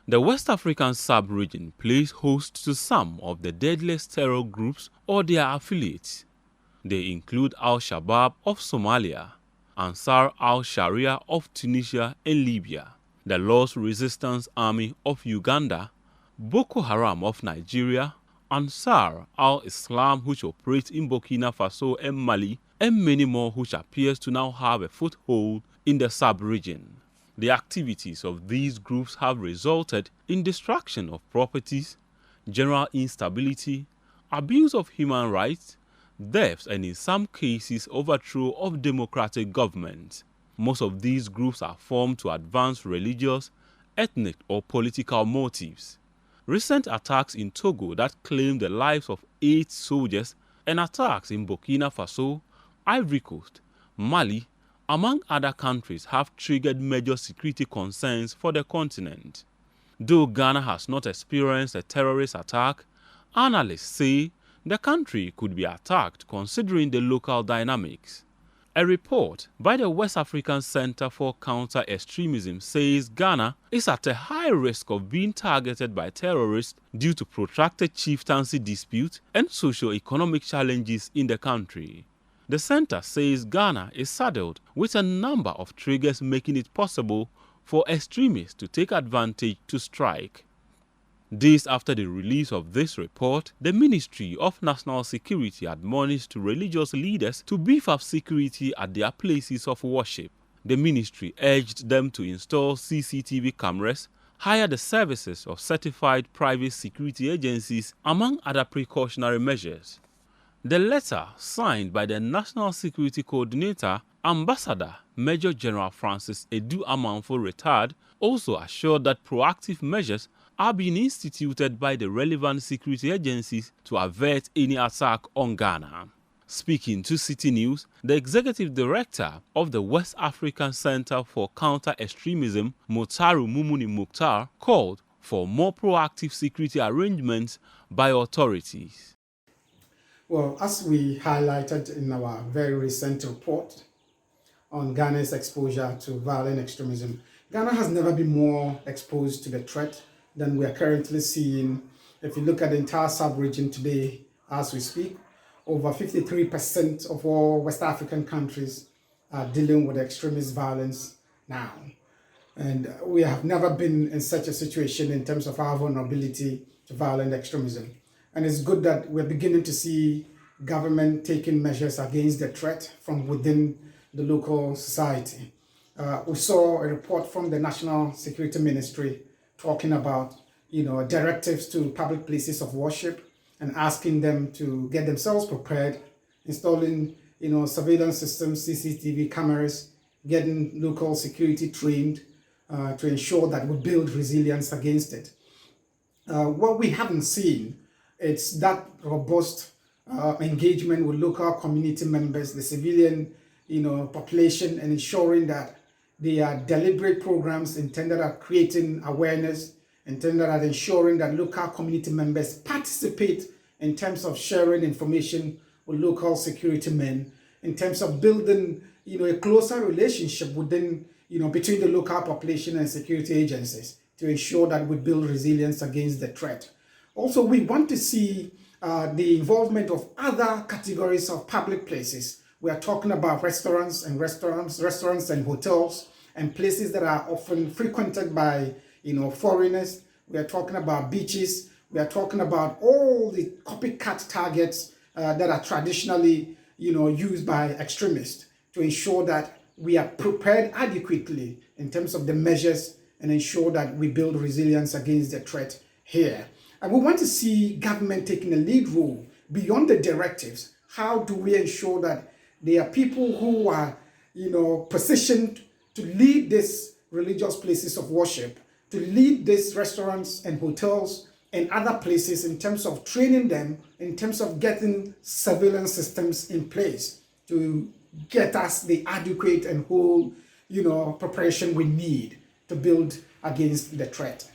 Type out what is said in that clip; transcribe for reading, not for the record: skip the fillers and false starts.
The West African sub-region plays host to some of the deadliest terror groups or their affiliates. They include Al-Shabaab of Somalia, Ansar al-Sharia of Tunisia and Libya, the Lord's Resistance Army of Uganda, Boko Haram of Nigeria, Ansar al-Islam which operates in Burkina Faso and Mali, and many more which appears to now have a foothold in the sub-region. The activities of these groups have resulted in destruction of properties, general instability, abuse of human rights, thefts, and in some cases overthrow of democratic government. Most of these groups are formed to advance religious, ethnic, or political motives. Recent attacks in Togo that claimed the lives of 8 soldiers and attacks in Burkina Faso, Ivory Coast, Mali, among other countries have triggered major security concerns for the continent. Though Ghana has not experienced a terrorist attack, analysts say the country could be attacked considering the local dynamics. A report by the West African Center for Counter-Extremism says Ghana is at a high risk of being targeted by terrorists due to protracted chieftaincy disputes and socio-economic challenges in the country. The center says Ghana is saddled with a number of triggers making it possible for extremists to take advantage to strike. Days after the release of this report, the Ministry of National Security admonished religious leaders to beef up security at their places of worship. The ministry urged them to install CCTV cameras, hire the services of certified private security agencies, among other precautionary measures. The letter, signed by the National Security Coordinator, Ambassador Major General Francis Edu Amanfo retired, also assured that proactive measures are being instituted by the relevant security agencies to avert any attack on Ghana. Speaking to City News, the Executive Director of the West African Center for Counter-Extremism, Motaru Mumuni Mukhtar, called for more proactive security arrangements by authorities. Well, as we highlighted in our very recent report on Ghana's exposure to violent extremism, Ghana has never been more exposed to the threat than we are currently seeing. If you look at the entire sub-region today, as we speak, over 53% of all West African countries are dealing with extremist violence now. And we have never been in such a situation in terms of our vulnerability to violent extremism. And it's good that we're beginning to see government taking measures against the threat from within the local society. We saw a report from the National Security Ministry talking about, directives to public places of worship and asking them to get themselves prepared, installing, surveillance systems, CCTV cameras, getting local security trained to ensure that we build resilience against it. What we haven't seen, it's that robust engagement with local community members, the civilian, population, and ensuring that they are deliberate programs intended at creating awareness, intended at ensuring that local community members participate in terms of sharing information with local security men, in terms of building, a closer relationship within, between the local population and security agencies to ensure that we build resilience against the threat. Also, we want to see the involvement of other categories of public places. We are talking about restaurants and hotels and places that are often frequented by, foreigners. We are talking about beaches. We are talking about all the copycat targets that are traditionally, used by extremists to ensure that we are prepared adequately in terms of the measures and ensure that we build resilience against the threat here. And we want to see government taking a lead role beyond the directives. How do we ensure that there are people who are, positioned to lead these religious places of worship, to lead these restaurants and hotels and other places in terms of training them, in terms of getting surveillance systems in place to get us the adequate and whole, preparation we need to build against the threat.